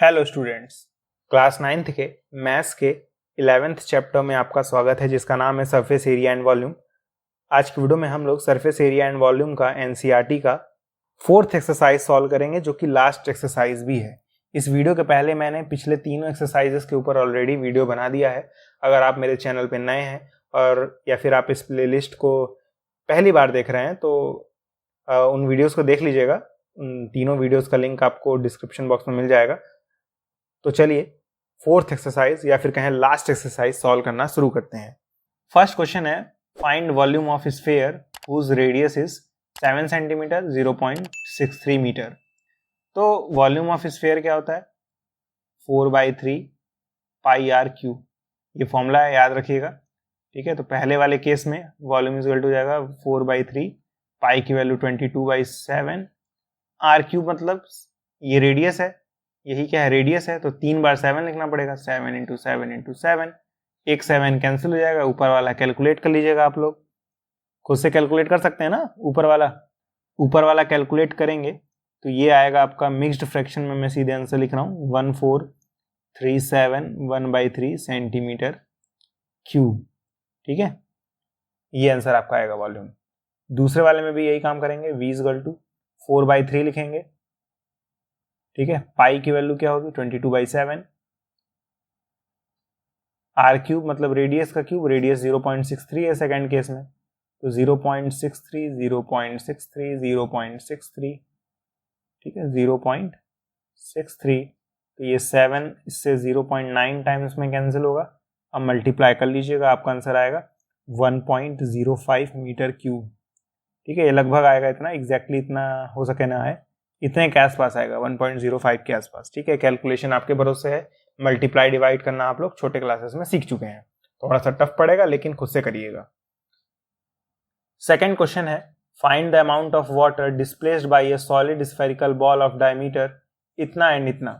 Hello students, class 9th के maths के 11th chapter में आपका स्वागत है जिसका नाम है सरफेस एरिया एंड वॉल्यूम। आज की वीडियो में हम लोग सरफेस एरिया एंड वॉल्यूम का एनसीईआरटी का 4th एक्सरसाइज सॉल्व करेंगे जो कि लास्ट एक्सरसाइज भी है। इस वीडियो के पहले मैंने पिछले तीनों एक्सरसाइजेस के ऊपर ऑलरेडी वीडियो बना दिया है। अगर आप मेरे चैनल पर नए हैं और या फिर आप इस प्लेलिस्ट को पहली बार देख रहे हैं तो उन वीडियोज़ को देख लीजिएगा। उन तीनों वीडियोज़ का लिंक आपको डिस्क्रिप्शन बॉक्स में मिल जाएगा। तो चलिए 4th एक्सरसाइज या फिर कहें लास्ट एक्सरसाइज सॉल्व करना शुरू करते हैं। फर्स्ट क्वेश्चन है find volume of sphere whose radius is 7 centimetre 0.63 metre. तो वॉल्यूम ऑफ स्फीयर क्या होता है? 4/3 पाई आर क्यूब। ये फॉर्मूला है, याद रखिएगा। ठीक है, तो पहले वाले केस में वॉल्यूम इज इक्वल टू जाएगा 4/3, पाई की वैल्यू 22/7, आर क्यूब मतलब ये रेडियस है, यही क्या है? रेडियस है, तो 3 बार 7 लिखना पड़ेगा। 7 × 7 × 7, एक 7 कैंसिल हो जाएगा। ऊपर वाला कैलकुलेट कर लीजिएगा, आप लोग खुद से कैलकुलेट कर सकते हैं ना। ऊपर वाला कैलकुलेट करेंगे तो ये आएगा आपका मिक्स्ड फ्रैक्शन में। मैं सीधे आंसर लिख रहा हूँ 1437 सेंटीमीटर क्यूब। ठीक है, ये आंसर आपका आएगा वॉल्यूम। दूसरे वाले में भी यही काम करेंगे। v इज इक्वल टू 4/3 लिखेंगे। ठीक है, पाई की वैल्यू क्या होगी? 22/7। आर क्यूब मतलब रेडियस का क्यूब, रेडियस 0.63 है सेकंड केस में, तो 0.63 0.63 0.63। ठीक है, 0.63, तो ये 7 इससे 0.9 टाइम्स में कैंसिल होगा। अब मल्टीप्लाई कर लीजिएगा, आपका आंसर आएगा 1.05 मीटर क्यूब। ठीक है, ये लगभग आएगा इतना, एग्जैक्टली इतना हो सके ना आए, इतने के आसपास आएगा, 1.05 के आसपास। ठीक है, कैलकुलेशन आपके भरोसे है। मल्टीप्लाई डिवाइड करना आप लोग छोटे क्लासेस में सीख चुके हैं, थोड़ा सा टफ पड़ेगा लेकिन खुद से करिएगा। सेकंड क्वेश्चन है find the amount of water displaced by a solid spherical ball of diameter इतना एंड इतना।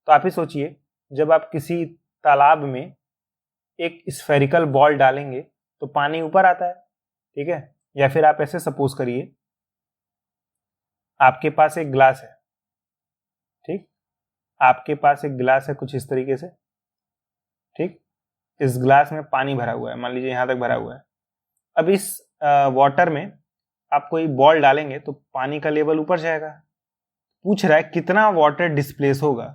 तो आप ही सोचिए, जब आप किसी तालाब में एक स्फेरिकल बॉल डालेंगे तो पानी ऊपर आता है। ठीक है, या फिर आप ऐसे सपोज करिए आपके पास एक ग्लास है। ठीक, आपके पास एक ग्लास है कुछ इस तरीके से। ठीक, इस ग्लास में पानी भरा हुआ है, मान लीजिए यहां तक भरा हुआ है। अब इस वाटर में आप कोई बॉल डालेंगे तो पानी का लेवल ऊपर जाएगा। पूछ रहा है कितना वाटर डिस्प्लेस होगा।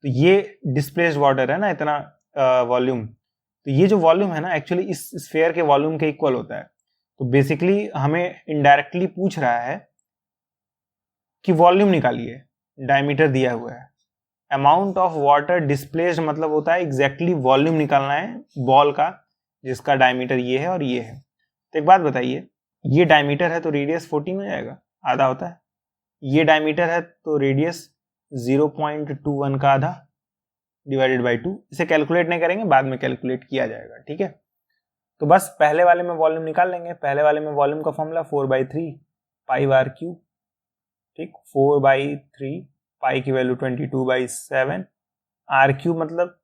तो ये डिस्प्लेस्ड वाटर है ना, इतना वॉल्यूम। तो ये जो वॉल्यूम है ना, एक्चुअली इस स्फीयर के वॉल्यूम के इक्वल होता है। तो बेसिकली हमें इनडायरेक्टली पूछ रहा है कि वॉल्यूम निकालिए, डायमीटर दिया हुआ है। अमाउंट ऑफ वाटर डिस्प्लेस्ड मतलब होता है एग्जैक्टली वॉल्यूम निकालना है बॉल का, जिसका डायमीटर ये है और ये है। तो एक बात बताइए, ये डायमीटर है तो रेडियस 14 हो जाएगा, आधा होता है। ये डायमीटर है तो रेडियस 0.21 का आधा डिवाइडेड बाई 2। इसे कैलकुलेट नहीं करेंगे, बाद में कैलकुलेट किया जाएगा। ठीक है, तो बस पहले वाले में वॉल्यूम निकाल लेंगे। पहले वाले में वॉल्यूम का फॉर्मूला 4/3 पाई आर क्यूब। ठीक, 4/3 पाई की वैल्यू 22/7, आर क्यूब मतलब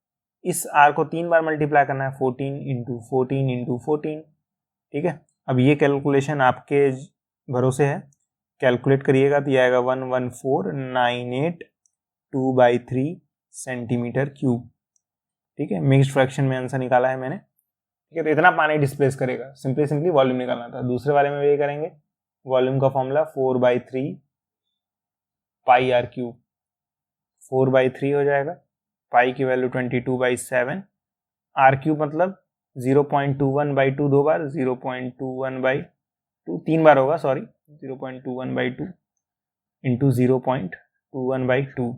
इस आर को 3 बार मल्टीप्लाई करना है, 14 × 14 × 14। ठीक है, अब ये कैलकुलेशन आपके भरोसे है, कैलकुलेट करिएगा तो ये आएगा 11498 सेंटीमीटर क्यूब। ठीक है, मिक्स्ड फ्रैक्शन में आंसर निकाला है मैंने। ठीक है, तो इतना पानी डिस्प्लेस करेगा। सिंपली वॉल्यूम निकालना था। दूसरे वाले में ये करेंगे, वॉल्यूम का फॉर्मूला 4/3 पाई आर क्यूब। 4/3 हो जाएगा, पाई की वैल्यू 22/7, आर क्यूब मतलब 0.21/2 दो बार, 0.21/2 तीन बार होगा, सॉरी 0.21/2 इंटू 0.21/2।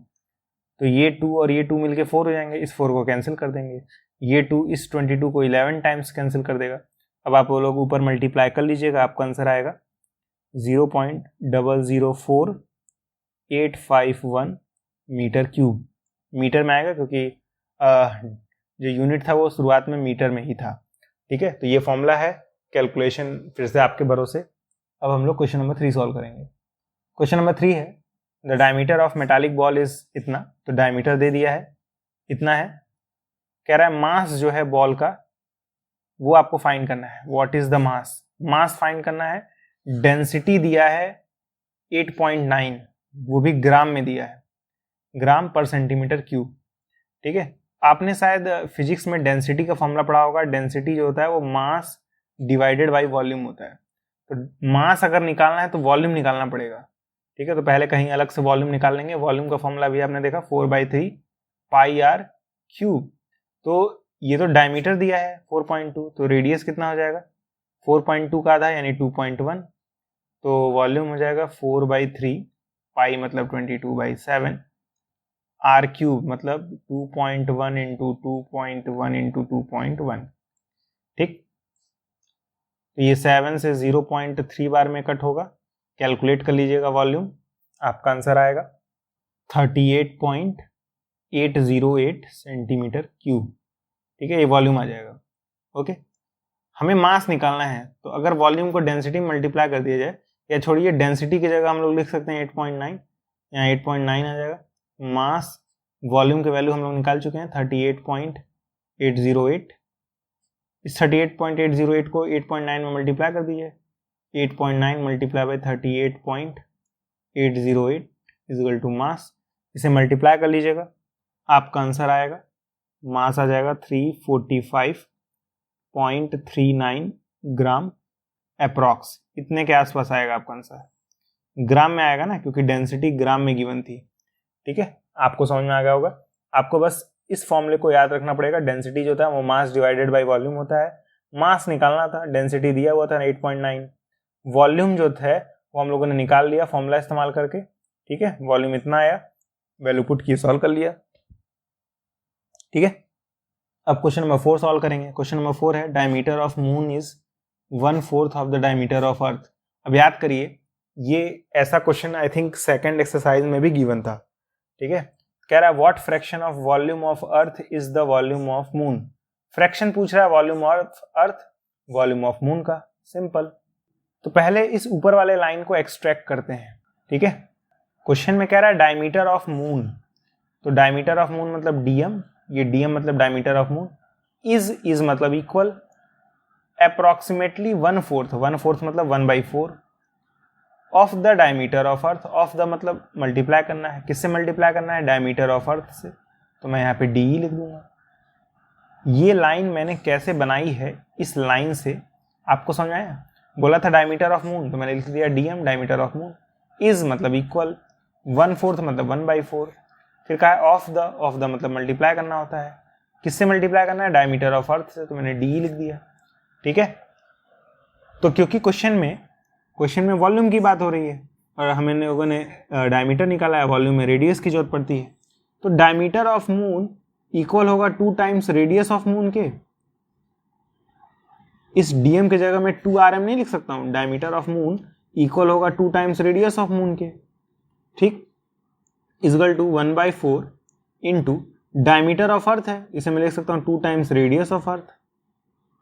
तो ये 2 और ये 2 मिलके 4 हो जाएंगे। इस 4 को कैंसिल कर देंगे। ये 2 इस 22 को 11 टाइम्स कैंसिल कर देगा। अब आप वो लोग ऊपर मल्टीप्लाई कर लीजिएगा, आपका आंसर आएगा 0.004851 मीटर क्यूब। मीटर में आएगा क्योंकि जो यूनिट था वो शुरुआत में मीटर में ही था। ठीक है, तो ये फॉर्मूला है। कैलकुलेशन फिर से आपके भरोसे। अब हम लोग क्वेश्चन नंबर 3 सॉल्व करेंगे। क्वेश्चन नंबर 3 है the diameter of metallic ball is इतना। तो डायमीटर दे दिया है, इतना है। कह रहा है मास जो है बॉल का वो आपको फाइंड करना है। What is the mass? Mass find करना है। डेंसिटी दिया है 8.9, वो भी ग्राम में दिया है। ग्राम पर सेंटीमीटर क्यूब। ठीक है, आपने शायद फिजिक्स में डेंसिटी का फॉर्मूला पढ़ा होगा। डेंसिटी जो होता है वो मास डिवाइडेड बाई वॉल्यूम होता है। तो मास अगर निकालना है तो वॉल्यूम निकालना पड़ेगा। ठीक है, तो पहले कहीं अलग से वॉल्यूम निकाल लेंगे। वॉल्यूम का फॉर्मूला भी आपने देखा 4/3 पाई आर क्यूब। तो ये तो डायमीटर दिया है 4.2, तो रेडियस कितना हो जाएगा 4.2 का आधा यानी 2.1। तो वॉल्यूम हो जाएगा 4/3 पाई मतलब 22/7 आर क्यूब मतलब 2.1 इंटू 2.1 इंटू 2.1। ठीक, तो ये 7 से 0.3 बार में कट होगा। कैलकुलेट कर लीजिएगा वॉल्यूम, आपका आंसर आएगा 38.808 सेंटीमीटर क्यूब। ठीक है, ये वॉल्यूम आ जाएगा। ओके, हमें मास निकालना है, तो अगर वॉल्यूम को डेंसिटी मल्टीप्लाई कर दिया जाए, या छोड़िए डेंसिटी की जगह हम लोग लिख सकते हैं 8.9, यहाँ 8.9 आ जाएगा। मास वॉल्यूम के वैल्यू हम लोग निकाल चुके हैं 38.808। इस 38.808 को 8.9 में मल्टीप्लाई कर दीजिए। 8.9 multiply by 38.808 equal to mass. इसे मल्टीप्लाई कर लीजिएगा, आपका आंसर आएगा, मास आ जाएगा 345.39 ग्राम अप्रॉक्स। इतने के आसपास आएगा आपका आंसर। ग्राम में आएगा ना, क्योंकि डेंसिटी ग्राम में गिवन थी। ठीक है, आपको समझ में आ गया होगा। आपको बस इस फॉर्मूले को याद रखना पड़ेगा। डेंसिटी जो होता है वो मास डिवाइडेड बाय वॉल्यूम होता है। मास निकालना था, डेंसिटी दिया हुआ था 8.9। वॉल्यूम जो था वो हम लोगों ने निकाल लिया फॉर्मूला इस्तेमाल करके। ठीक है, वॉल्यूम इतना आया, वैल्यू पुट की, सॉल्व कर लिया। ठीक है, अब क्वेश्चन नंबर 4 सॉल्व करेंगे। क्वेश्चन नंबर 4 है diameter of moon is 1/4 of the diameter of अर्थ। अब याद करिए, ये ऐसा question I think second exercise में भी गिवन था। ठीक है, कह रहा है what fraction of volume of earth is the volume of moon. Fraction पूछ रहा है volume of earth, volume of moon का। सिंपल। तो पहले इस ऊपर वाले लाइन को एक्सट्रैक्ट करते हैं। ठीक है, क्वेश्चन में कह रहा है डायमीटर ऑफ मून, तो डायमीटर ऑफ मून मतलब डीएम, ये डीएम मतलब डायमीटर ऑफ मून। इज मतलब इक्वल, अप्रोक्सीमेटली 1/4, 1/4 मतलब 1/4 of the diameter of earth. Of the मतलब मल्टीप्लाई करना है, किससे मल्टीप्लाई करना है, डायमीटर ऑफ अर्थ से। तो मैं यहाँ पे डी लिख दूंगा। ये लाइन मैंने कैसे बनाई है, इस लाइन से आपको समझ आया। बोला था डायमीटर ऑफ मून, तो मैंने लिख दिया DM diameter of moon. Is मतलब इक्वल, 1/4 मतलब 1/4। फिर कहा है ऑफ द मतलब मल्टीप्लाई करना होता है, किससे मल्टीप्लाई करना है, डायमीटर ऑफ अर्थ से, तो मैंने डी लिख दिया। ठीक है, तो क्योंकि क्वेश्चन में वॉल्यूम की बात हो रही है और हम लोगों ने डायमीटर निकाला है, वॉल्यूम में रेडियस की जरूरत पड़ती है, तो डायमीटर ऑफ मून इक्वल होगा 2 टाइम्स रेडियस ऑफ मून के। इस डीएम की जगह मैं 2rm नहीं लिख सकता हूं, डायमीटर ऑफ मून इक्वल होगा 2 टाइम्स रेडियस ऑफ मून के। ठीक, equal to 1/4 into diameter of earth है, इसे मैं लिख सकता हूँ 2 टाइम्स रेडियस ऑफ अर्थ।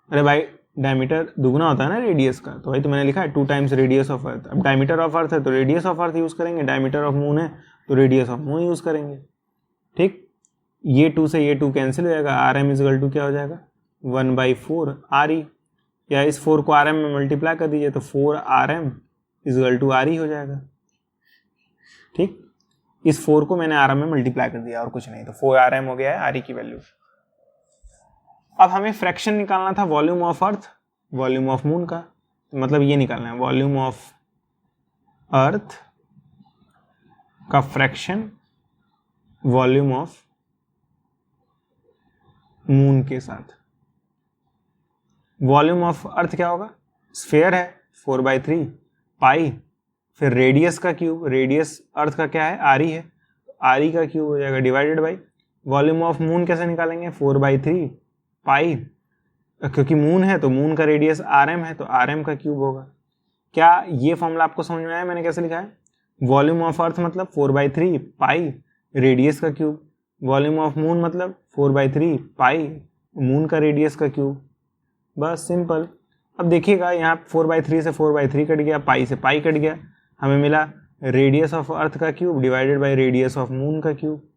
अरे भाई, डायमीटर दुगना होता है ना रेडियस का, तो भाई तो मैंने लिखा है 2 टाइम्स रेडियस ऑफ अर्थ। अब डायमीटर ऑफ अर्थ है तो रेडियस ऑफ अर्थ यूज करेंगे, डायमीटर ऑफ मून है तो रेडियस ऑफ मून यूज करेंगे। ठीक, ये 2 से ये 2 कैंसिल हो जाएगा, आर एम इजगल टू क्या हो जाएगा 1/4 आर ई, या इस 4 को आर एम में मल्टीप्लाई कर दीजिए तो 4rm is equal to R E हो जाएगा। ठीक, इस 4 को मैंने आर एम में मल्टीप्लाई कर दिया और कुछ नहीं, तो 4rm हो गया है आर ई की वैल्यू। अब हमें फ्रैक्शन निकालना था volume of earth, volume of moon का, मतलब ये निकालना है वॉल्यूम ऑफ अर्थ का फ्रैक्शन वॉल्यूम ऑफ मून के साथ। वॉल्यूम ऑफ अर्थ क्या होगा, स्फीयर है 4/3 पाई, फिर रेडियस का क्यूब, रेडियस अर्थ का क्या है आर ई है, आर ई का क्यूब हो जाएगा divided by volume of moon. कैसे निकालेंगे 4/3 पाई, क्योंकि मून है तो मून का रेडियस rm है तो rm का क्यूब होगा। क्या ये फॉर्मूला आपको समझ में आया मैंने कैसे लिखा है, वॉल्यूम ऑफ अर्थ मतलब 4/3 पाई रेडियस का क्यूब, वॉल्यूम ऑफ मून मतलब 4/3 पाई मून का रेडियस का क्यूब। बस सिंपल। अब देखिएगा यहाँ 4/3 से 4/3 कट गया, पाई से पाई कट गया, हमें मिला रेडियस ऑफ अर्थ का cube divided by radius of moon का क्यूब।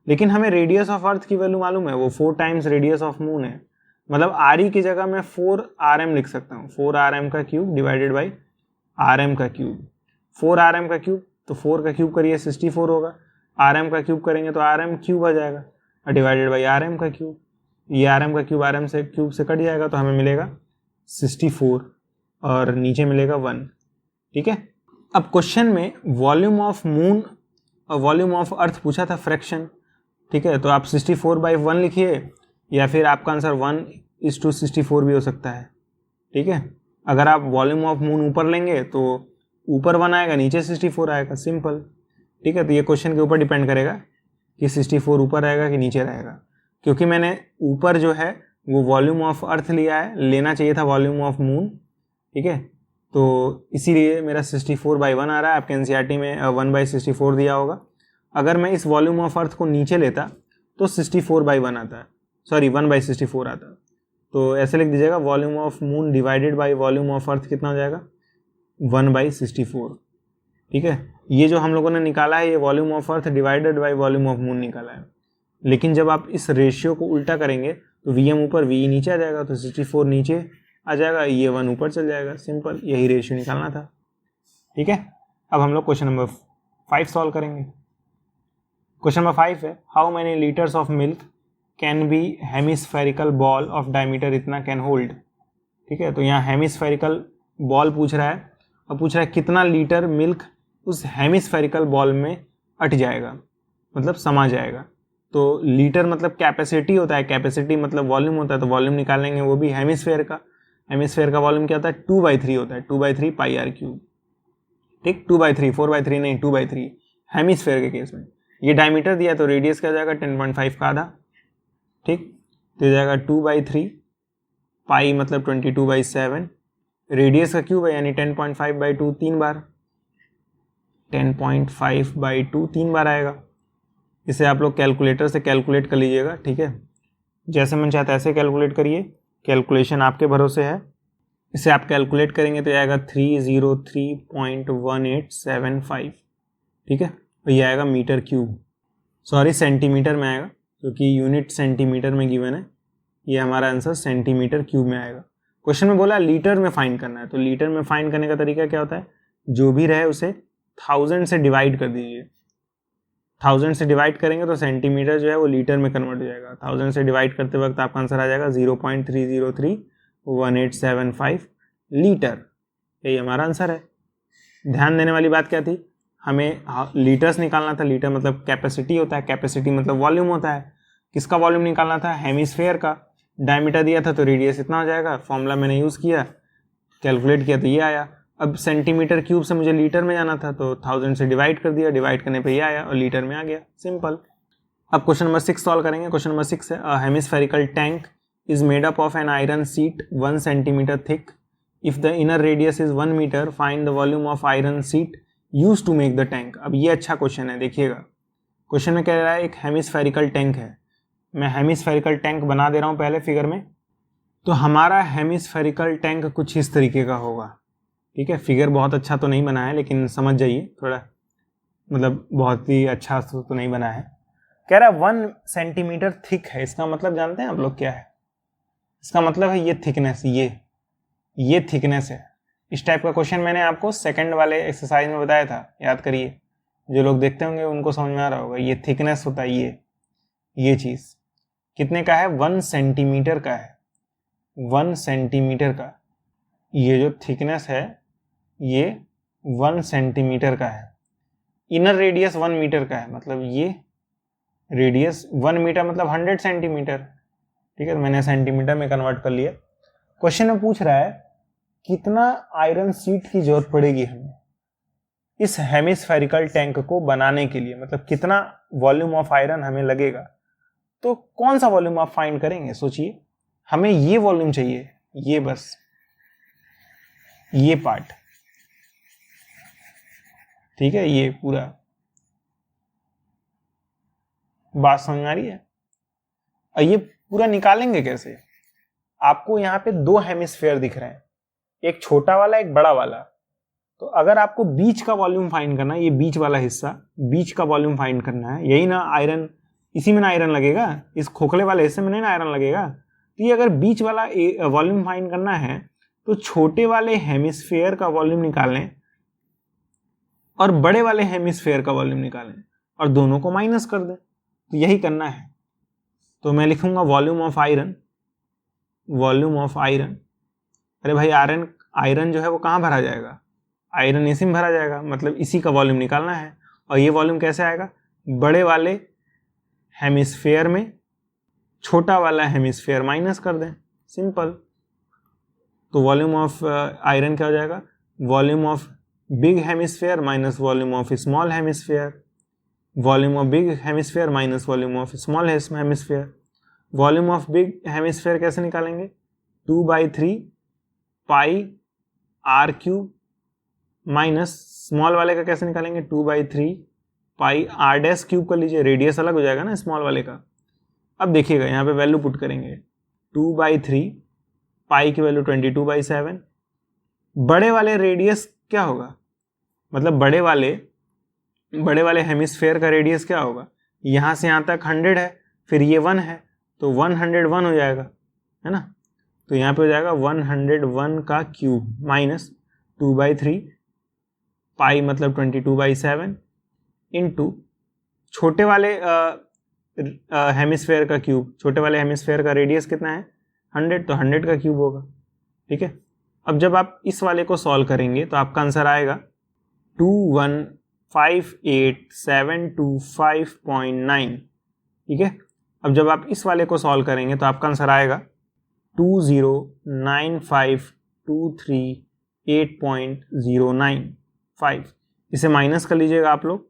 लेकिन हमें रेडियस ऑफ अर्थ की वैल्यू मालूम है, वो 4 टाइम्स रेडियस ऑफ मून है, मतलब आर ई की जगह मैं 4rm लिख सकता हूँ, 4rm का क्यूब डिवाइडेड बाई rm का क्यूब। 4rm का क्यूब तो 4 का क्यूब करिए 64 होगा, आर एम का क्यूब करेंगे तो आर एम क्यूब आ जाएगा और डिवाइडेड बाई आर एम का क्यूब, ये आर एम का क्यूब आर एम से क्यूब से कट जाएगा तो हमें मिलेगा 64 और नीचे मिलेगा 1। ठीक है, अब क्वेश्चन में वॉल्यूम ऑफ मून और वॉल्यूम ऑफ अर्थ पूछा था फ्रैक्शन। ठीक है, तो आप 64/1 लिखिए या फिर आपका आंसर 1:64 भी हो सकता है। ठीक है, अगर आप वॉल्यूम ऑफ मून ऊपर लेंगे तो ऊपर 1 आएगा, नीचे 64 आएगा, सिंपल। ठीक है, तो ये क्वेश्चन के ऊपर डिपेंड करेगा कि 64 ऊपर रहेगा कि नीचे रहेगा, क्योंकि मैंने ऊपर जो है वो वॉल्यूम ऑफ अर्थ लिया है, लेना चाहिए था वॉल्यूम ऑफ मून। ठीक है, तो इसीलिए मेरा 64/1 आ रहा है। आपके एनसीईआरटी में 1/64 दिया होगा। अगर मैं इस वॉल्यूम ऑफ अर्थ को नीचे लेता तो 64/1 आता है, सॉरी 1/64 आता। तो ऐसे लिख दीजिएगा, volume of moon divided by volume of earth कितना हो जाएगा, 1/64। ठीक है, ये जो हम लोगों ने निकाला है ये volume of earth divided by volume of moon निकाला है। लेकिन जब आप इस रेशियो को उल्टा करेंगे तो Vm ऊपर VE नीचे आ जाएगा, तो 64 नीचे आ जाएगा, ये 1 ऊपर चल जाएगा, सिंपल। यही रेशियो निकालना था। ठीक है, अब हम लोग क्वेश्चन नंबर 5 सॉल्व करेंगे। क्वेश्चन नंबर 5 है, how many litres of milk can be hemispherical ball of diameter इतना कैन होल्ड। ठीक है, तो यहाँ हेमिस्फेरिकल बॉल पूछ रहा है और पूछ रहा है कितना लीटर मिल्क उस हेमिस्फेरिकल बॉल में अट जाएगा, मतलब समा जाएगा। तो लीटर मतलब कैपेसिटी होता है, कैपेसिटी मतलब वॉल्यूम होता है, तो वॉल्यूम निकालेंगे वो भी हेमिस्फेयर का। हेमिस्फेयर का वॉल्यूम क्या होता है, 2/3 होता है, 2/3 πr3। ठीक, 2/3, 4/3 नहीं, 2/3 हेमिस्फेयर के केस में। ये डायमीटर दिया तो रेडियस क्या हो जाएगा, 10.5 का आधा। ठीक, तो हो जाएगा 2/3 पाई मतलब 22/7, रेडियस का क्यूब है यानी 10.5/2 3 बार, 10.5/2 3 बार आएगा। इसे आप लोग कैलकुलेटर से कैलकुलेट कर लीजिएगा। ठीक है, जैसे मन चाहता है ऐसे कैलकुलेट करिए, कैलकुलेशन आपके भरोसे है। इसे आप कैलकुलेट करेंगे तो आएगा 303.1875। ठीक है, तो ये आएगा मीटर क्यूब, सॉरी सेंटीमीटर में आएगा क्योंकि यूनिट सेंटीमीटर में गिवन है। ये हमारा आंसर सेंटीमीटर क्यूब में आएगा। क्वेश्चन में बोला लीटर में फाइंड करना है, तो लीटर में फाइंड करने का तरीका क्या होता है, जो भी रहे उसे 1000 से डिवाइड कर दीजिए। 1000 से डिवाइड करेंगे तो सेंटीमीटर जो है वो लीटर में कन्वर्ट हो जाएगा। 1000 से डिवाइड करते वक्त आपका आंसर आ जाएगा 0.3031875 लीटर। यही हमारा आंसर है। ध्यान देने वाली बात क्या थी, हमें लीटर्स निकालना था। लीटर मतलब कैपेसिटी होता है, कैपेसिटी मतलब वॉल्यूम होता है। किसका वॉल्यूम निकालना था, हेमिस्फेयर का। डायमीटर दिया था तो रेडियस इतना हो जाएगा, फॉर्मूला मैंने यूज़ किया, कैलकुलेट किया तो ये आया। अब सेंटीमीटर क्यूब से मुझे लीटर में जाना था तो 1000 से डिवाइड कर दिया, डिवाइड करने पे ये आया और लीटर में आ गया, सिंपल। अब क्वेश्चन नंबर 6 सॉल्व करेंगे। क्वेश्चन नंबर 6 है, hemispherical tank is made up of an iron sheet 1 centimetre thick. If the inner radius is 1 metre, find the volume of iron sheet use to make the tank. अब ये अच्छा question है, देखिएगा। Question में कह रहा है एक हेमिस्फेरिकल टैंक है। मैं हेमिस्फेरिकल टैंक बना दे रहा हूँ पहले फिगर में। तो हमारा हेमिस्फेरिकल टैंक कुछ इस तरीके का होगा। ठीक है, फिगर बहुत अच्छा तो नहीं बना है लेकिन समझ जाइए, थोड़ा मतलब बहुत ही अच्छा तो नहीं बना है। कह रहा है 1 सेंटीमीटर थिक है। इसका मतलब जानते हैं आप लोग क्या है, इसका मतलब है ये थिकनेस, ये थिकनेस है। इस टाइप का क्वेश्चन मैंने आपको सेकंड वाले एक्सरसाइज में बताया था, याद करिए। जो लोग देखते होंगे उनको समझ में आ रहा होगा। ये थिकनेस होता है, ये चीज़ कितने का है, 1 सेंटीमीटर का है, 1 सेंटीमीटर का। ये जो थिकनेस है ये 1 सेंटीमीटर का है। इनर रेडियस 1 मीटर का है, मतलब ये रेडियस 1 मीटर मतलब 100 सेंटीमीटर। ठीक है, तो मैंने सेंटीमीटर में कन्वर्ट कर लिया। क्वेश्चन में पूछ रहा है कितना आयरन सीट की जरूरत पड़ेगी हमें इस हेमिस्फेरिकल टैंक को बनाने के लिए, मतलब कितना वॉल्यूम ऑफ आयरन हमें लगेगा। तो कौन सा वॉल्यूम आप फाइंड करेंगे, सोचिए। हमें ये वॉल्यूम चाहिए, ये बस ये पार्ट। ठीक है, ये पूरा बात समझ आ रही है। और ये पूरा निकालेंगे कैसे, आपको यहाँ पे 2 हेमिस्फेयर दिख रहे हैं, एक छोटा वाला एक बड़ा वाला। तो अगर आपको बीच का वॉल्यूम फाइंड करना है, ये बीच वाला हिस्सा, बीच का वॉल्यूम फाइंड करना है, यही ना आयरन, इसी में ना आयरन लगेगा, इस खोखले वाले हिस्से में नहीं ना आयरन लगेगा। तो ये अगर बीच वाला वॉल्यूम फाइंड करना है तो छोटे वाले हेमिस्फेयर का वॉल्यूम निकालें और बड़े वाले हेमिस्फेयर का वॉल्यूम निकालें। और दोनों को माइनस कर दें, तो यही करना है। तो मैं लिखूंगा volume of iron, volume of iron. अरे भाई आयरन जो है वो कहाँ भरा जाएगा, आयरन इसी में भरा जाएगा, मतलब इसी का वॉल्यूम निकालना है। और ये वॉल्यूम कैसे आएगा, बड़े वाले हेमिस्फेयर में छोटा वाला हेमिस्फेयर माइनस कर दें, सिंपल। तो वॉल्यूम ऑफ आयरन क्या हो जाएगा, volume of big hemisphere minus volume of small hemisphere, volume of big hemisphere minus volume of small hemisphere. Volume of big hemisphere कैसे निकालेंगे, 2/3 पाई आर क्यूब माइनस स्मॉल वाले का कैसे निकालेंगे, 2/3 पाई आर डैश क्यूब कर लीजिए, रेडियस अलग हो जाएगा ना स्मॉल वाले का। अब देखिएगा यहाँ पे वैल्यू पुट करेंगे, 2/3 पाई की वैल्यू 22/7। बड़े वाले रेडियस क्या होगा, मतलब बड़े वाले हेमिस्फेयर का रेडियस क्या होगा, यहाँ से यहाँ तक 100 है, फिर ये 1 है, तो 101 हो जाएगा, है ना। तो यहाँ पे हो जाएगा 101 का क्यूब माइनस 2/3 पाई मतलब 22/7 इंटू छोटे वाले हेमिस्फेयर का क्यूब, छोटे वाले हेमिस्फेयर का रेडियस कितना है 100, तो 100 का क्यूब होगा, ठीक है। अब जब आप इस वाले को सॉल्व करेंगे तो आपका आंसर आएगा 2158725.9, ठीक है। अब जब आप इस वाले को सॉल्व करेंगे तो आपका आंसर आएगा 2095238.095। इसे माइनस कर लीजिएगा आप लोग,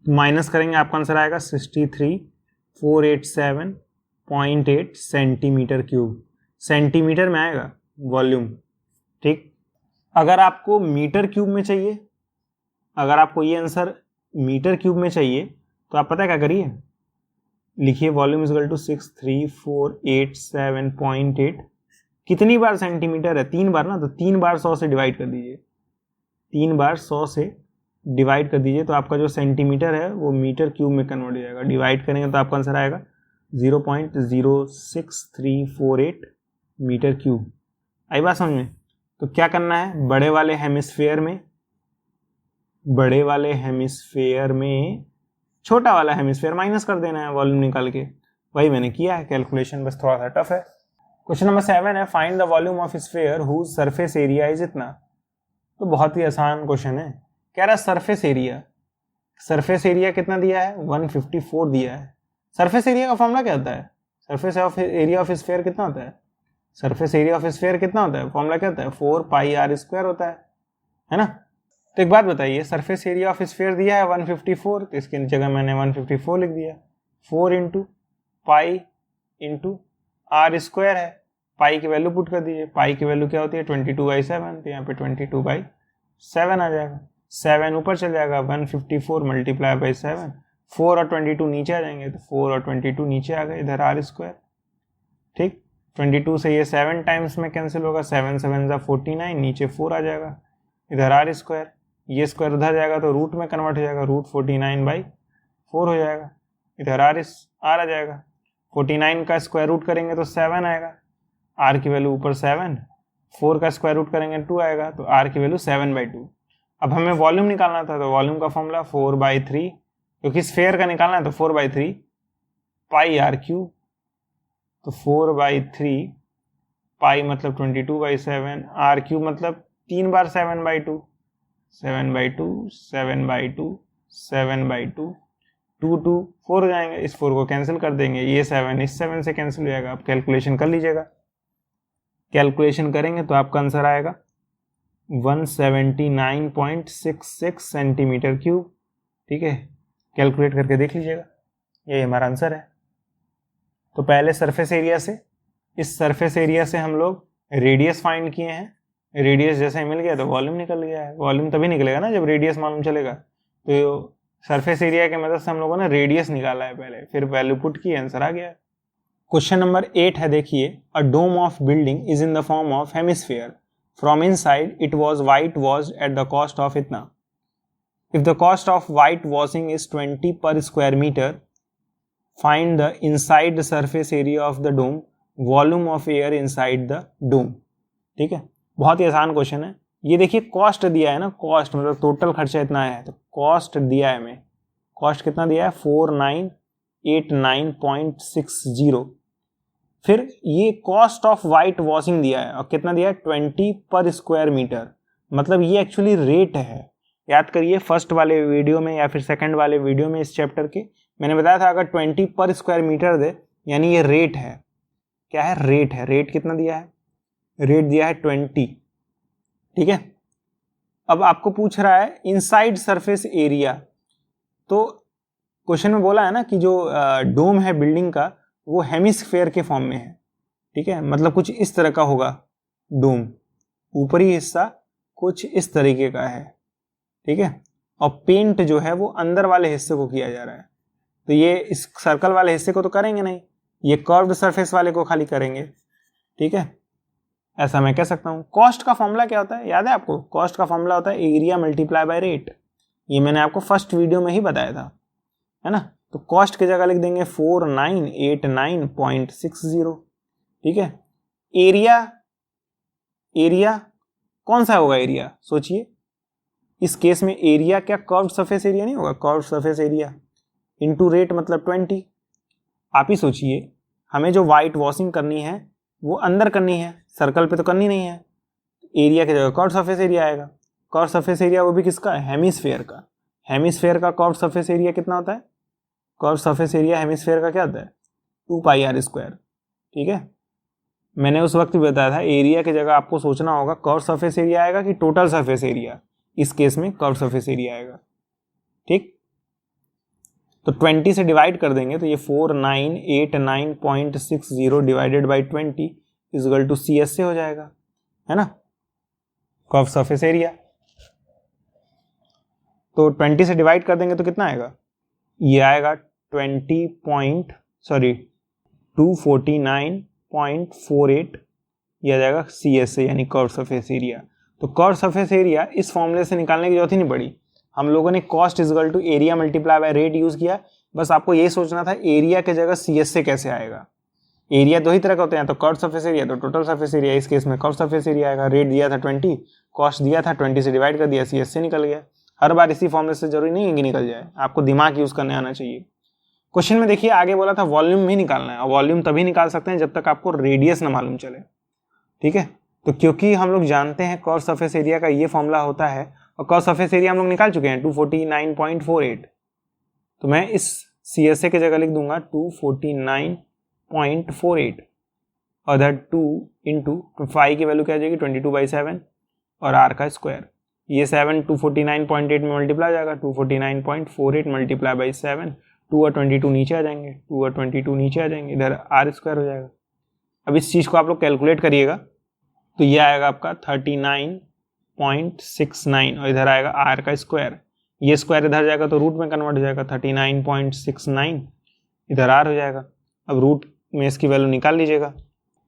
माइनस करेंगे आपका आंसर आएगा 63487.8 सेंटीमीटर क्यूब, सेंटीमीटर में आएगा वॉल्यूम, ठीक। अगर आपको मीटर क्यूब में चाहिए, अगर आपको ये आंसर मीटर क्यूब में चाहिए तो आप पता है क्या करिए, लिखिए वॉल्यूम इज इक्वल टू 63487.8। कितनी बार सेंटीमीटर है, 3 बार ना, तो 3 बार 100 से डिवाइड कर दीजिए, 3 बार 100 से डिवाइड कर दीजिए, तो आपका जो सेंटीमीटर है वो मीटर क्यूब में कन्वर्ट हो जाएगा। डिवाइड करेंगे तो आपका आंसर आएगा 0.06348 मीटर क्यूब। आई बात समझ में। तो क्या करना है, बड़े वाले हेमिस्फेयर में छोटा वाला हेमिस्फेयर माइनस कर देना है वॉल्यूम निकाल के, वही मैंने किया है। कैलकुलेशन बस थोड़ा सा टफ है। क्वेश्चन नंबर 7 है, find the volume of sphere whose surface area is इतना। तो बहुत ही आसान क्वेश्चन है, कह रहा सरफेस एरिया कितना दिया है, 154 दिया है। सरफेस एरिया का फॉर्मूला क्या होता है, surface of area of sphere कितना होता है, सरफेस एरिया ऑफ स्फेयर कितना होता है, फॉर्मूला क्या होता है, 4πr² होता है ना। तो एक बात बताइए, सरफेस एरिया ऑफ स्फेयर दिया है 154, तो इसके जगह मैंने 154 लिख दिया। 4 इंटू पाई इंटू r² है, पाई की वैल्यू पुट कर दीजिए, पाई की वैल्यू क्या होती है 22/7, तो यहाँ पे 22/7 आ जाएगा। 7 ऊपर चल जाएगा, 154 मल्टीप्लाई बाई 7, 4 और 22 नीचे आ जाएंगे, तो 4 और 22 नीचे आ गए, इधर r², ठीक। 22 से ये 7 टाइम्स में कैंसिल होगा, 7 7 जा 49, नीचे 4 आ जाएगा, इधर r², ये स्क्वायर उधर जाएगा तो रूट में कन्वर्ट हो जाएगा, रूट 49/4 हो जाएगा, इधर r आ जाएगा। 49 का स्क्वायर रूट करेंगे तो 7 आएगा, r की वैल्यू ऊपर 7, 4 का स्क्वायर रूट करेंगे 2 आएगा, तो r की वैल्यू 7/2। अब हमें वॉल्यूम निकालना था, तो वॉल्यूम का फॉर्मूला 4/3, क्योंकि स्फेयर का निकालना है तो 4/3 पाई r³, तो 4/3 पाई मतलब 22/7, r³ मतलब 3 बार 7/2, 7/2 7/2 7/2, 2 2 4 हो जाएंगे, इस 4 को कैंसिल कर देंगे, ये 7 इस 7 से कैंसिल हो जाएगा। आप कैलकुलेशन कर लीजिएगा, कैलकुलेशन करेंगे तो आपका आंसर आएगा 179.66 सेंटीमीटर क्यूब, ठीक है। कैलकुलेट करके देख लीजिएगा, यही हमारा आंसर है। तो पहले सरफेस एरिया से, इस सरफेस एरिया से हम लोग रेडियस फाइंड किए हैं, रेडियस जैसे मिल गया तो वॉल्यूम निकल गया है। वॉल्यूम तभी निकलेगा ना जब रेडियस मालूम चलेगा। तो सरफेस एरिया के मदद से हम लोगों ने रेडियस निकाला है पहले, फिर वैल्यू पुट की, आंसर आ गया। क्वेश्चन नंबर 8 है, देखिए, a dome of building is in the form of hemisphere, from inside it was white washed at the cost of इतना। If the cost of white washing is 20 per square metre, find the inside surface area of the dome, volume of air inside the dome. ठीक है, बहुत ही आसान question है। ये देखिए cost दिया है ना, कॉस्ट मतलब टोटल खर्चा इतना है, तो कॉस्ट दिया है हमें, कॉस्ट कितना दिया है 4989.60। फिर ये कॉस्ट ऑफ वाइट वॉशिंग दिया है और कितना दिया है 20 पर स्क्वायर मीटर, मतलब ये एक्चुअली रेट है। याद करिए फर्स्ट वाले वीडियो में या फिर सेकंड वाले वीडियो में इस चैप्टर के मैंने बताया था अगर 20 पर स्क्वायर मीटर दे यानी ये रेट है। क्या है? रेट है। रेट कितना दिया है? रेट दिया है 20। ठीक है, अब आपको पूछ रहा है इनसाइड सरफेस एरिया। तो क्वेश्चन में बोला है ना कि जो डोम है बिल्डिंग का वो हेमिस्फेयर के फॉर्म में है। ठीक है, मतलब कुछ इस तरह का होगा डोम, ऊपरी हिस्सा कुछ इस तरीके का है। ठीक है, और पेंट जो है वो अंदर वाले हिस्से को किया जा रहा है। तो ये इस सर्कल वाले हिस्से को तो करेंगे नहीं, ये कर्व्ड सरफेस वाले को खाली करेंगे। ठीक है, ऐसा मैं कह सकता हूं। कॉस्ट का फॉर्मूला क्या होता है याद है आपको? कॉस्ट का फॉर्मूला होता है एरिया मल्टीप्लाई बाय रेट। ये मैंने आपको फर्स्ट वीडियो में ही बताया था, है ना। तो कॉस्ट की जगह लिख देंगे 4989.60। ठीक है, एरिया कौन सा होगा? एरिया सोचिए, इस केस में एरिया क्या कर्व्ड सरफेस एरिया नहीं होगा? Curved surface area into rate मतलब 20। आप ही सोचिए, हमें जो वाइट वॉशिंग करनी है वो अंदर करनी है, सर्कल पे तो करनी नहीं है। एरिया की जगह कर्व्ड सरफेस एरिया आएगा। कर्व्ड सरफेस एरिया वो भी किसका? हेमिस्फेयर का। हेमिस्फेयर का कर्व्ड सरफेस एरिया कितना होता है? कर्व्ड सरफेस एरिया हेमिस्फेयर का क्या होता है? 2πr²। ठीक है, मैंने उस वक्त भी बताया था एरिया की जगह आपको सोचना होगा कर्व्ड सरफेस एरिया आएगा कि टोटल सरफेस एरिया। इस केस में कर्व्ड सरफेस एरिया आएगा। ठीक, तो 20 से डिवाइड कर देंगे तो ये 4989.60 divided by 20 equal to CS से हो जाएगा, है ना, कर्व सरफेस एरिया। तो 20 से डिवाइड कर देंगे तो कितना आएगा? ये आएगा 249.48, ये आ जाएगा CS से, यानी कर्व सरफेस एरिया। तो कर्व सरफेस एरिया इस फॉर्मूले से निकालने की जरूरत ही नहीं पड़ी। हम लोगों ने cost equal to area multiply by rate use किया। बस आपको यही सोचना था एरिया की जगह CS से कैसे आएगा। एरिया दो ही तरह का होते हैं, तो कर्व सरफेस एरिया तो टोटल सरफेस एरिया। इस केस में कर्व सरफेस एरिया आएगा। रेट दिया था 20, कॉस्ट दिया था 20 से डिवाइड कर दिया, CS से निकल गया। हर बार इसी फॉर्मूले से जरूरी नहीं है कि निकल जाए, आपको दिमाग यूज करने आना चाहिए। क्वेश्चन में देखिए आगे बोला था वॉल्यूम भी निकालना है, और वॉल्यूम तभी निकाल सकते हैं जब तक आपको रेडियस ना मालूम चले। ठीक है, तो क्योंकि हम लोग जानते हैं कर्व सरफेस एरिया का ये फॉर्मूला होता है, और कर्व सरफेस एरिया हम लोग निकाल चुके हैं 249.48, तो मैं इस CSA की जगह लिख दूंगा 249.48 और दैट 2 इंटू फाई की वैल्यू क्या आ जाएगी 22/7 और r का स्क्वायर। ये 7 249.8 में मल्टीप्लाई जाएगा, 249.48 मल्टीप्लाई बाई 7, 2 और 22 नीचे आ जाएंगे, 2 और 22 नीचे आ जाएंगे, इधर r स्क्वायर हो जाएगा। अब इस चीज़ को आप लोग कैलकुलेट करिएगा तो ये आएगा आपका 39.69 और इधर आएगा r का स्क्वायर। ये स्क्वायर इधर जाएगा तो रूट में कन्वर्ट हो जाएगा, 39.69 इधर r हो जाएगा। अब रूट में इसकी वैल्यू निकाल लीजिएगा,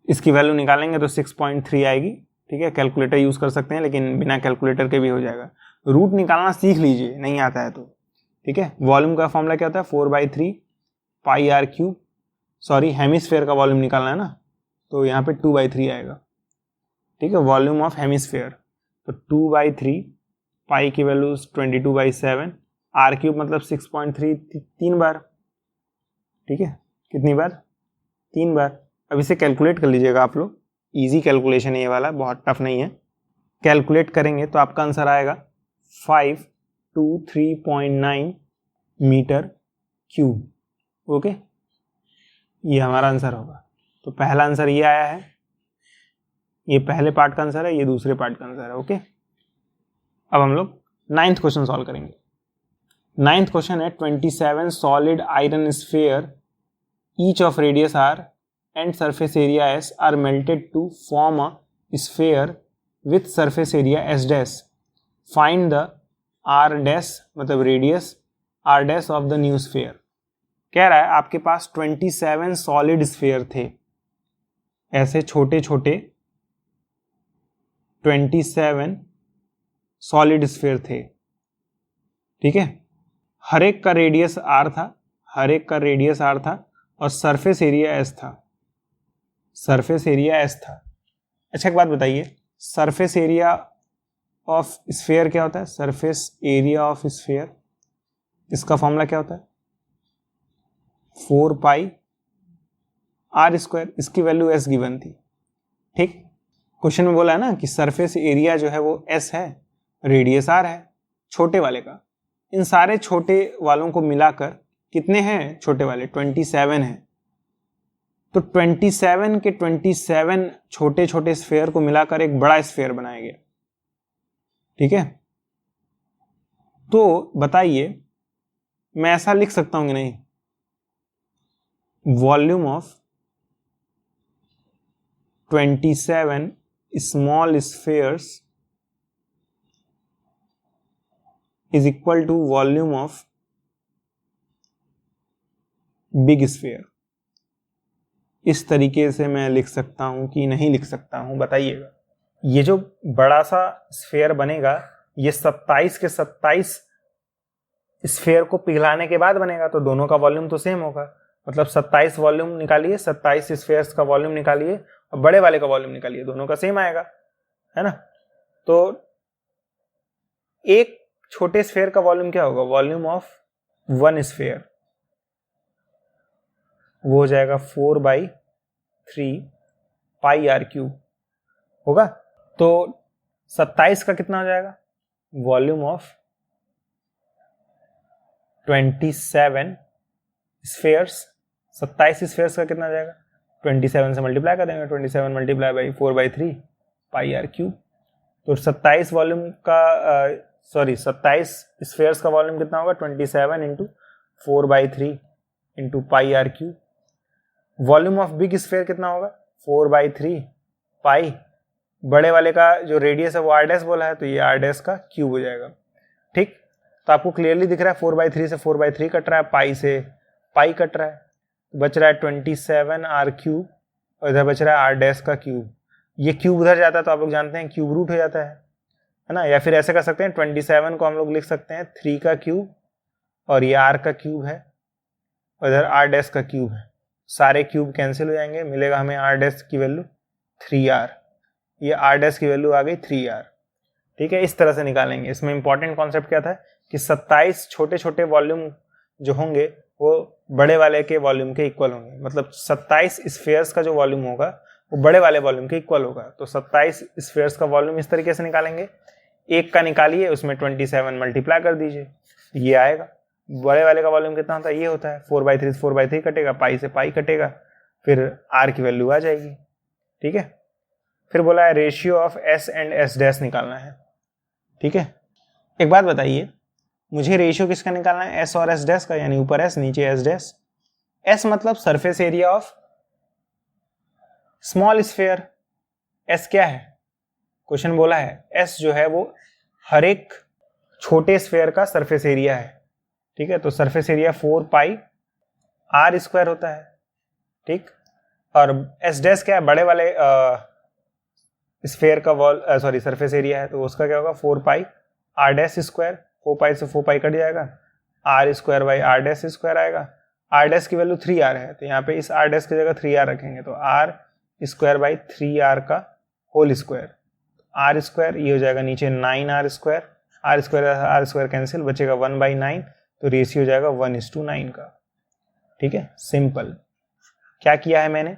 इसकी वैल्यू निकालेंगे तो 6.3 आएगी। ठीक है, कैलकुलेटर यूज़ कर सकते हैं लेकिन बिना कैलकुलेटर के भी हो जाएगा। रूट निकालना सीख लीजिए, नहीं आता है तो। ठीक है, वॉल्यूम का फॉर्मूला क्या होता है 4/3 πr³। सॉरी, हेमिस्फेयर का वॉल्यूम निकालना है ना, तो यहाँ पे 2/3 आएगा। ठीक है, वॉल्यूम ऑफ हेमिस्फेयर, तो 2/3 पाई की वैल्यू 22/7, r³ मतलब 6.3, 3 बार। ठीक है, कितनी बार? 3 बार। अब इसे कैलकुलेट कर लीजिएगा आप लोग, इजी कैलकुलेशन है ये वाला, बहुत टफ नहीं है। कैलकुलेट करेंगे तो आपका आंसर आएगा 523.9 मीटर क्यूब। ओके, ये हमारा आंसर होगा। तो पहला आंसर ये आया है, ये पहले पार्ट का आंसर है, ये दूसरे पार्ट का आंसर है। ओके, अब हम लोग 9th क्वेश्चन सॉल्व करेंगे। 9th क्वेश्चन है 27 solid iron sphere each of radius r and surface area s are melted to form a sphere with surface area s dash. Find the r dash मतलब radius r dash of the new sphere। कह रहा है आपके पास 27 solid sphere थे, ऐसे छोटे छोटे 27 solid sphere थे। ठीक है, हर एक का रेडियस r था, हर एक का रेडियस r था और सरफेस एरिया s था, सरफेस एरिया s था। अच्छा एक बात बताइए, सरफेस एरिया ऑफ स्फीयर क्या होता है? सरफेस एरिया ऑफ स्फीयर इसका फॉर्मूला क्या होता है 4 पाई आर स्क्वायर, इसकी वैल्यू एस गिवन थी। ठीक, क्वेश्चन में बोला है ना कि सरफेस एरिया जो है वो एस है, रेडियस आर है छोटे वाले का। इन सारे छोटे वालों को मिलाकर कितने हैं छोटे वाले 27 हैं। तो 27 के 27 छोटे छोटे स्फेयर को मिलाकर एक बड़ा स्फेयर बनाया गया। ठीक है, तो बताइए मैं ऐसा लिख सकता हूं कि नहीं, volume of 27 small spheres is equal to volume of big sphere. इस तरीके से मैं लिख सकता हूं कि नहीं लिख सकता हूं, बताइएगा। ये जो बड़ा सा स्फेयर बनेगा ये 27 के 27 स्फेयर को पिघलाने के बाद बनेगा, तो दोनों का वॉल्यूम तो सेम होगा। मतलब 27 वॉल्यूम निकालिए, 27 स्फेयर्स का वॉल्यूम निकालिए और बड़े वाले का वॉल्यूम निकालिए, दोनों का सेम आएगा, है ना। तो एक छोटे स्फेयर का वॉल्यूम क्या होगा, वॉल्यूम ऑफ 1 स्फेयर, वो हो जाएगा 4/3 पाई आर क्यूब होगा। तो 27 का कितना हो जाएगा, वॉल्यूम ऑफ 27 स्फेयर्स, 27 स्फेयर्स का कितना हो जाएगा, 27 से मल्टीप्लाई कर देंगे, 27 multiply by 4/3 pi r cube. तो 27 वॉल्यूम का 27 स्फेयर्स का वॉल्यूम कितना होगा, 27 into 4/3 into pi r cube. Volume of big sphere कितना होगा, 4/3 पाई, बड़े वाले का जो रेडियस है वो आर डैश बोला है, तो ये आर डैश का क्यूब हो जाएगा। ठीक, तो आपको क्लियरली दिख रहा है 4/3 से 4/3 कट रहा है, पाई से पाई कट रहा है, बच रहा है 27 आर क्यूब और इधर बच रहा है आर डैश का क्यूब। ये क्यूब उधर जाता है तो आप लोग जानते हैं क्यूब रूट हो जाता है ना। या फिर ऐसे कर सकते हैं 27 को हम लोग लिख सकते हैं 3 का क्यूब और ये आर का क्यूब है और इधर आर डैश का क्यूब है। सारे क्यूब कैंसिल हो जाएंगे, मिलेगा हमें आर डैश की वैल्यू 3r, ये आर डैश की वैल्यू आ गई 3r। ठीक है, इस तरह से निकालेंगे। इसमें इंपॉर्टेंट कॉन्सेप्ट क्या था कि 27 छोटे छोटे वॉल्यूम जो होंगे वो बड़े वाले के वॉल्यूम के इक्वल होंगे। मतलब 27 स्फेयर्स का जो वॉल्यूम होगा वो बड़े वाले वॉल्यूम के इक्वल होगा। तो 27 स्फेयर्स का वॉल्यूम इस तरीके से निकालेंगे, एक का निकालिए उसमें 27 मल्टीप्लाई कर दीजिए, ये आएगा। बड़े वाले का वॉल्यूम कितना होता है, ये होता है 4/3 से 4/3 कटेगा, पाई से पाई कटेगा, फिर आर की वैल्यू आ जाएगी। ठीक है, फिर बोला है ratio of S and S dash निकालना है। ठीक है, एक बात बताइए मुझे रेशियो किसका निकालना है, एस और एस डैश का, यानी ऊपर एस नीचे एस डैश। एस मतलब surface area of small sphere. S क्या है, क्वेश्चन बोला है एस जो है वो हर एक छोटे स्फेयर का सरफेस एरिया है। ठीक है, तो surface area 4 pi r square होता है। ठीक, और एस डैश क्या है, बड़े वाले स्फेयर का सरफेस एरिया है, तो उसका क्या होगा 4 pi r dash square, 4 pi से 4 पाई कट जाएगा, r square by r dash square आएगा। आर डैश की वैल्यू 3r है, तो यहाँ पे इस आर डैश की जगह 3r रखेंगे, तो आर स्क्वायर बाई 3r का होल स्क्वायर, आर स्क्वायर ये हो जाएगा नीचे 9r square, are square cancel, बचेगा 1/9, तो रेशियो हो जाएगा 1:9 का। ठीक है, सिंपल। क्या किया है मैंने,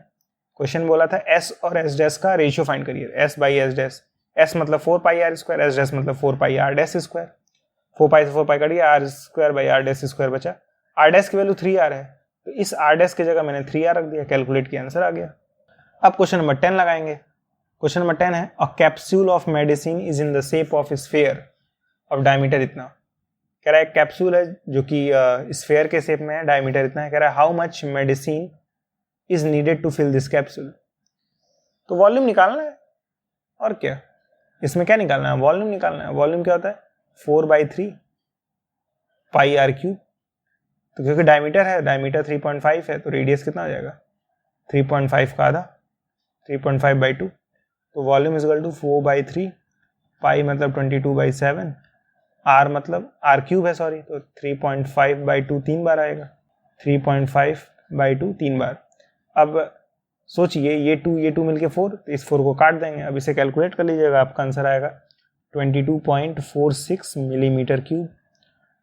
क्वेश्चन बोला था एस और एस डैश का रेशियो फाइंड करिए, s by s dash. S मतलब 4 pi r square, s dash मतलब 4 pi r dash square. 4 pi से 4 पाई कट गया, r square by r dash square बचा। आर डैश की वैल्यू 3r है, तो इस आर डैश की जगह मैंने 3r रख दिया, कैलकुलेट किया, आंसर आ गया। अब क्वेश्चन नंबर 10 लगाएंगे। क्वेश्चन नंबर 10 है a capsule of medicine is in the shape of sphere of diameter इतना। कह रहा है कैप्सूल है जो कि स्फेयर के शेप में है, डायमीटर इतना है। कह रहा है how much medicine is needed to fill this capsule. तो वॉल्यूम निकालना है, और क्या इसमें क्या निकालना है, वॉल्यूम निकालना है। वॉल्यूम क्या होता है 4/3 पाई आर क्यूब। तो क्योंकि डायमीटर है, डायमीटर 3.5 है, तो रेडियस कितना हो जाएगा 3.5 का आधा, 3.5/2। तो वॉल्यूम इज इक्वल टू 4/3 पाई मतलब 22/7, आर मतलब आर क्यूब है सॉरी, तो 3.5/2 3 बार आएगा, 3.5/2 3 बार। अब सोचिए ये 2 मिलके 4, तो इस 4 को काट देंगे। अब इसे कैलकुलेट कर लीजिएगा, आपका आंसर आएगा 22.46 मिलीमीटर क्यूब।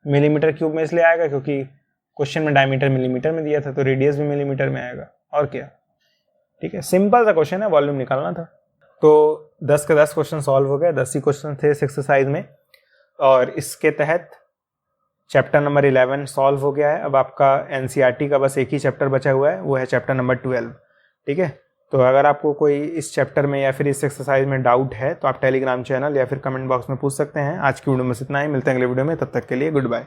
मिलीमीटर क्यूब में इसलिए आएगा क्योंकि क्वेश्चन में डायमीटर मिलीमीटर में दिया था, तो रेडियस भी मिलीमीटर में आएगा, और क्या। ठीक है, सिंपल सा क्वेश्चन है, वॉल्यूम निकालना था। तो 10 के 10 क्वेश्चन सॉल्व हो गए, 10 ही क्वेश्चन थे इस एक्सरसाइज में, और इसके तहत चैप्टर नंबर 11 सॉल्व हो गया है। अब आपका एनसीईआरटी का बस एक ही चैप्टर बचा हुआ है, वो है चैप्टर नंबर 12। ठीक है, तो अगर आपको कोई इस चैप्टर में या फिर इस एक्सरसाइज में डाउट है तो आप टेलीग्राम चैनल या फिर कमेंट बॉक्स में पूछ सकते हैं। आज की वीडियो में इतना ही, मिलते हैं अगले वीडियो में, तब तक के लिए गुड बाय।